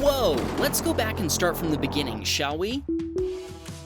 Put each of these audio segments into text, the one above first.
Whoa, let's go back and start from the beginning, shall we?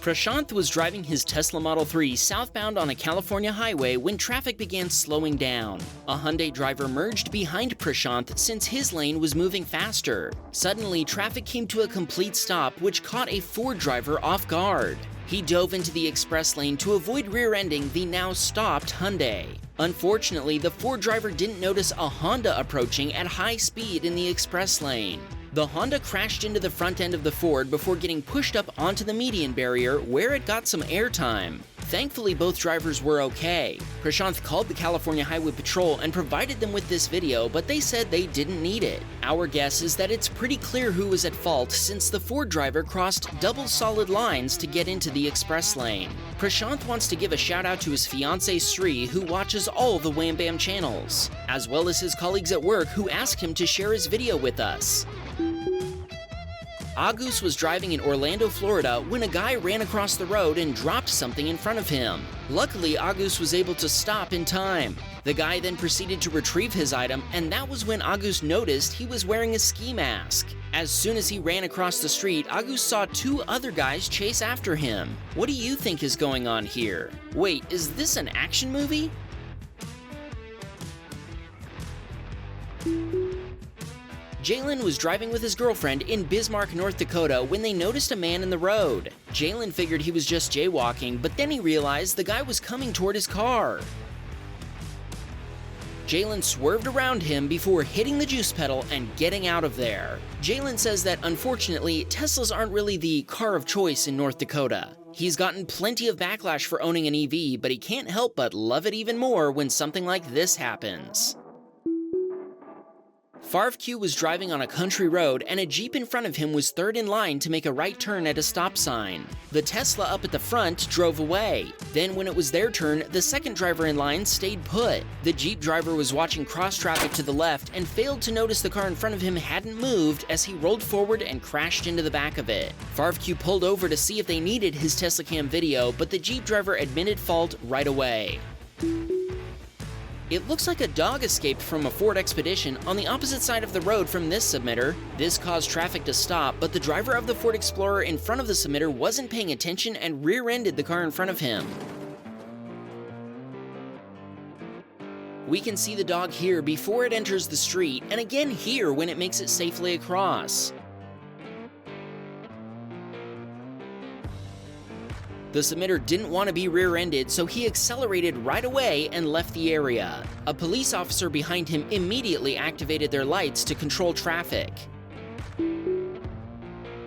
Prashanth was driving his Tesla Model 3 southbound on a California highway when traffic began slowing down. A Hyundai driver merged behind Prashanth since his lane was moving faster. Suddenly, traffic came to a complete stop, which caught a Ford driver off guard. He dove into the express lane to avoid rear-ending the now stopped Hyundai. Unfortunately, the Ford driver didn't notice a Honda approaching at high speed in the express lane. The Honda crashed into the front end of the Ford before getting pushed up onto the median barrier, where it got some airtime. Thankfully, both drivers were okay. Prashanth called the California Highway Patrol and provided them with this video, but they said they didn't need it. Our guess is that it's pretty clear who was at fault, since the Ford driver crossed double solid lines to get into the express lane. Prashanth wants to give a shout out to his fiancée Sri, who watches all the Wham Bam channels, as well as his colleagues at work who asked him to share his video with us. Agus was driving in Orlando, Florida when a guy ran across the road and dropped something in front of him. Luckily, Agus was able to stop in time. The guy then proceeded to retrieve his item, and that was when Agus noticed he was wearing a ski mask. As soon as he ran across the street, Agus saw two other guys chase after him. What do you think is going on here? Wait, is this an action movie? Jalen was driving with his girlfriend in Bismarck, North Dakota when they noticed a man in the road. Jalen figured he was just jaywalking, but then he realized the guy was coming toward his car. Jalen swerved around him before hitting the juice pedal and getting out of there. Jalen says that unfortunately, Teslas aren't really the car of choice in North Dakota. He's gotten plenty of backlash for owning an EV, but he can't help but love it even more when something like this happens. Farvq was driving on a country road and a Jeep in front of him was third in line to make a right turn at a stop sign. The Tesla up at the front drove away. Then when it was their turn, the second driver in line stayed put. The Jeep driver was watching cross traffic to the left and failed to notice the car in front of him hadn't moved as he rolled forward and crashed into the back of it. Farvq pulled over to see if they needed his Teslacam video, but the Jeep driver admitted fault right away. It looks like a dog escaped from a Ford Expedition on the opposite side of the road from this submitter. This caused traffic to stop, but the driver of the Ford Explorer in front of the submitter wasn't paying attention and rear-ended the car in front of him. We can see the dog here before it enters the street, and again here when it makes it safely across. The submitter didn't want to be rear-ended, so he accelerated right away and left the area. A police officer behind him immediately activated their lights to control traffic.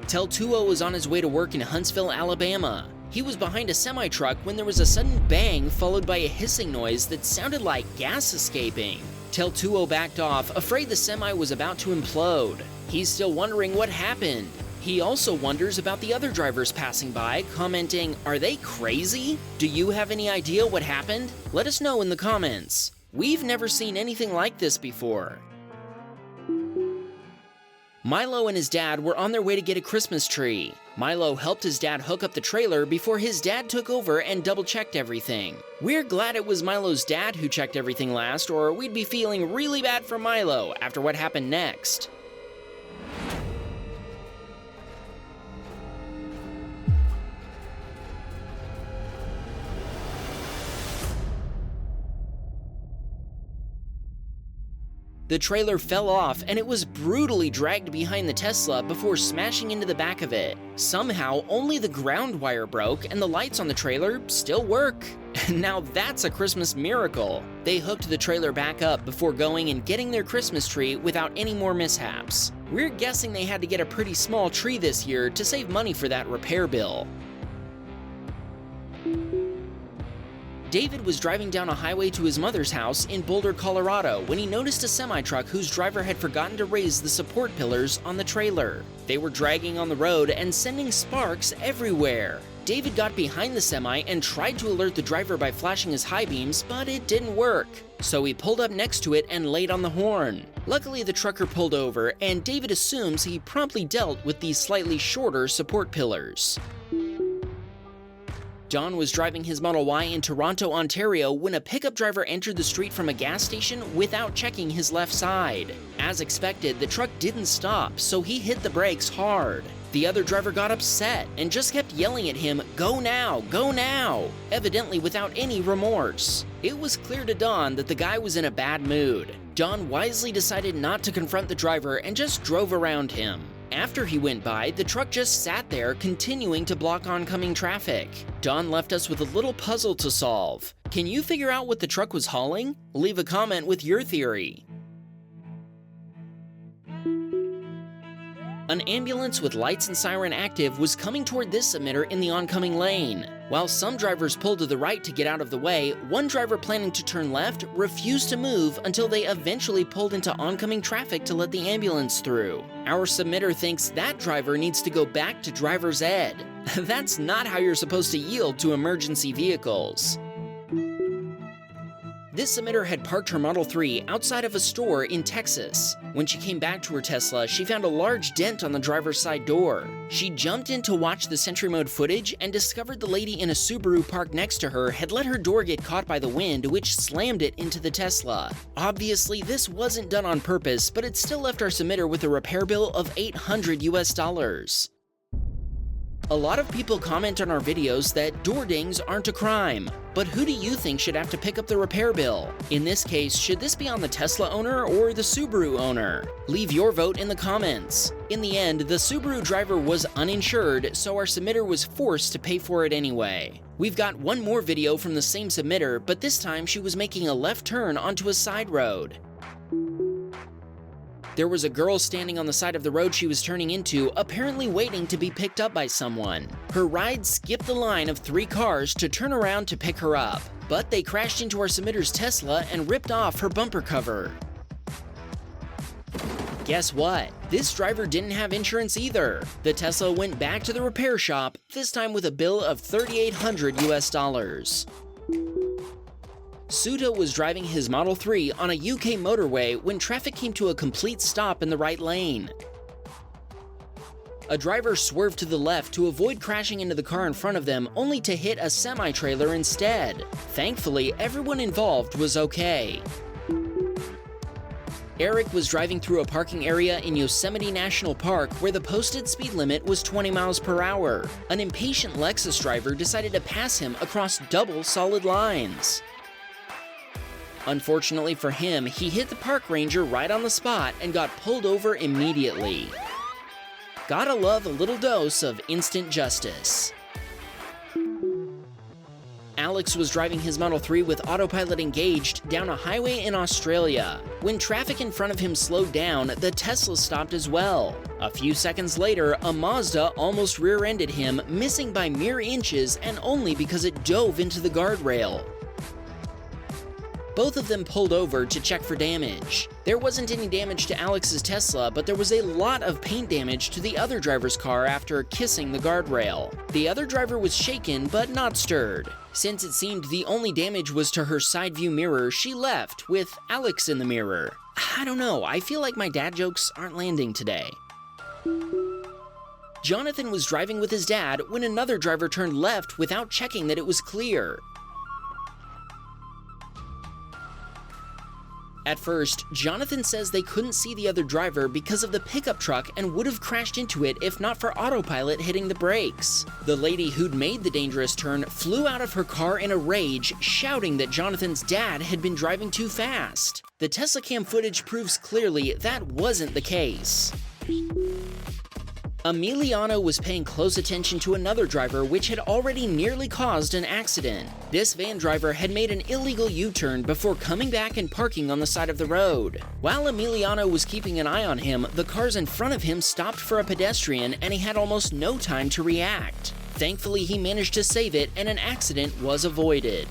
Tel2O was on his way to work in Huntsville, Alabama. He was behind a semi-truck when there was a sudden bang followed by a hissing noise that sounded like gas escaping. Tel2O backed off, afraid the semi was about to implode. He's still wondering what happened. He also wonders about the other drivers passing by, commenting, "Are they crazy? Do you have any idea what happened? Let us know in the comments. We've never seen anything like this before." Milo and his dad were on their way to get a Christmas tree. Milo helped his dad hook up the trailer before his dad took over and double-checked everything. We're glad it was Milo's dad who checked everything last, or we'd be feeling really bad for Milo after what happened next. The trailer fell off and it was brutally dragged behind the Tesla before smashing into the back of it. Somehow, only the ground wire broke and the lights on the trailer still work. Now that's a Christmas miracle. They hooked the trailer back up before going and getting their Christmas tree without any more mishaps. We're guessing they had to get a pretty small tree this year to save money for that repair bill. David was driving down a highway to his mother's house in Boulder, Colorado when he noticed a semi-truck whose driver had forgotten to raise the support pillars on the trailer. They were dragging on the road and sending sparks everywhere. David got behind the semi and tried to alert the driver by flashing his high beams, but it didn't work. So he pulled up next to it and laid on the horn. Luckily, the trucker pulled over, and David assumes he promptly dealt with these slightly shorter support pillars. John was driving his Model Y in Toronto, Ontario when a pickup driver entered the street from a gas station without checking his left side. As expected, the truck didn't stop, so he hit the brakes hard. The other driver got upset and just kept yelling at him, "Go now, go now," evidently without any remorse. It was clear to Don that the guy was in a bad mood. Don wisely decided not to confront the driver and just drove around him. After he went by, the truck just sat there, continuing to block oncoming traffic. Don left us with a little puzzle to solve. Can you figure out what the truck was hauling? Leave a comment with your theory. An ambulance with lights and siren active was coming toward this submitter in the oncoming lane. While some drivers pulled to the right to get out of the way, one driver planning to turn left refused to move until they eventually pulled into oncoming traffic to let the ambulance through. Our submitter thinks that driver needs to go back to driver's ed. That's not how you're supposed to yield to emergency vehicles. This submitter had parked her Model 3 outside of a store in Texas. When she came back to her Tesla, she found a large dent on the driver's side door. She jumped in to watch the Sentry Mode footage and discovered the lady in a Subaru parked next to her had let her door get caught by the wind, which slammed it into the Tesla. Obviously, this wasn't done on purpose, but it still left our submitter with a repair bill of $800 US. A lot of people comment on our videos that door dings aren't a crime, but who do you think should have to pick up the repair bill? In this case, should this be on the Tesla owner or the Subaru owner? Leave your vote in the comments. In the end, the Subaru driver was uninsured, so our submitter was forced to pay for it anyway. We've got one more video from the same submitter, but this time she was making a left turn onto a side road. There was a girl standing on the side of the road she was turning into, apparently waiting to be picked up by someone. Her ride skipped the line of 3 cars to turn around to pick her up, but they crashed into our submitter's Tesla and ripped off her bumper cover. Guess what? This driver didn't have insurance either. The Tesla went back to the repair shop, this time with a bill of $3,800 US. Suda was driving his Model 3 on a UK motorway when traffic came to a complete stop in the right lane. A driver swerved to the left to avoid crashing into the car in front of them, only to hit a semi-trailer instead. Thankfully, everyone involved was okay. Eric was driving through a parking area in Yosemite National Park where the posted speed limit was 20 miles per hour. An impatient Lexus driver decided to pass him across double solid lines. Unfortunately for him, he hit the park ranger right on the spot and got pulled over immediately. Gotta love a little dose of instant justice. Alex was driving his Model 3 with Autopilot engaged down a highway in Australia. When traffic in front of him slowed down, the Tesla stopped as well. A few seconds later, a Mazda almost rear-ended him, missing by mere inches and only because it dove into the guardrail. Both of them pulled over to check for damage. There wasn't any damage to Alex's Tesla, but there was a lot of paint damage to the other driver's car after kissing the guardrail. The other driver was shaken, but not stirred. Since it seemed the only damage was to her side view mirror, she left, with Alex in the mirror. I don't know, I feel like my dad jokes aren't landing today. Jonathan was driving with his dad when another driver turned left without checking that it was clear. At first, Jonathan says they couldn't see the other driver because of the pickup truck and would have crashed into it if not for Autopilot hitting the brakes. The lady who'd made the dangerous turn flew out of her car in a rage, shouting that Jonathan's dad had been driving too fast. The Teslacam footage proves clearly that wasn't the case. Emiliano was paying close attention to another driver which had already nearly caused an accident. This van driver had made an illegal U-turn before coming back and parking on the side of the road. While Emiliano was keeping an eye on him, the cars in front of him stopped for a pedestrian and he had almost no time to react. Thankfully, he managed to save it and an accident was avoided.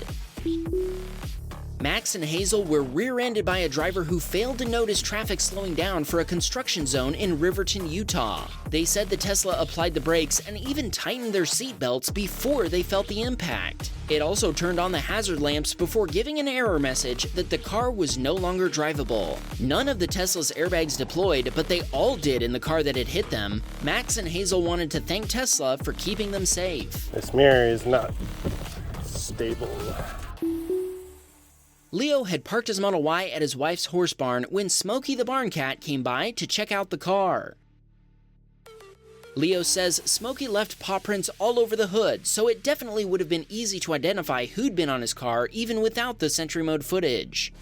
Max and Hazel were rear-ended by a driver who failed to notice traffic slowing down for a construction zone in Riverton, Utah. They said the Tesla applied the brakes and even tightened their seatbelts before they felt the impact. It also turned on the hazard lamps before giving an error message that the car was no longer drivable. None of the Tesla's airbags deployed, but they all did in the car that had hit them. Max and Hazel wanted to thank Tesla for keeping them safe. This mirror is not stable. Leo had parked his Model Y at his wife's horse barn when Smokey the barn cat came by to check out the car. Leo says Smokey left paw prints all over the hood, so it definitely would have been easy to identify who'd been on his car even without the Sentry Mode footage.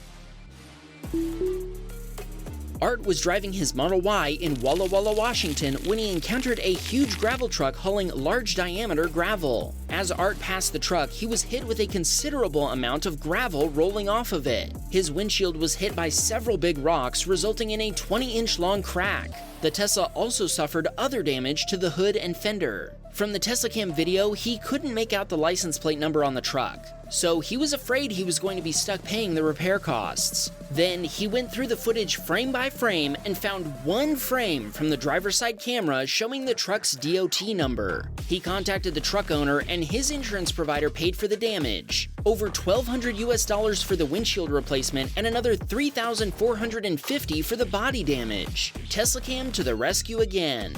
Art was driving his Model Y in Walla Walla, Washington when he encountered a huge gravel truck hauling large diameter gravel. As Art passed the truck, he was hit with a considerable amount of gravel rolling off of it. His windshield was hit by several big rocks, resulting in a 20-inch long crack. The Tesla also suffered other damage to the hood and fender. From the Teslacam video, he couldn't make out the license plate number on the truck, so he was afraid he was going to be stuck paying the repair costs. Then he went through the footage frame by frame and found one frame from the driver's side camera showing the truck's DOT number. He contacted the truck owner and his insurance provider paid for the damage. Over $1,200 for the windshield replacement and another $3,450 for the body damage. Teslacam to the rescue again.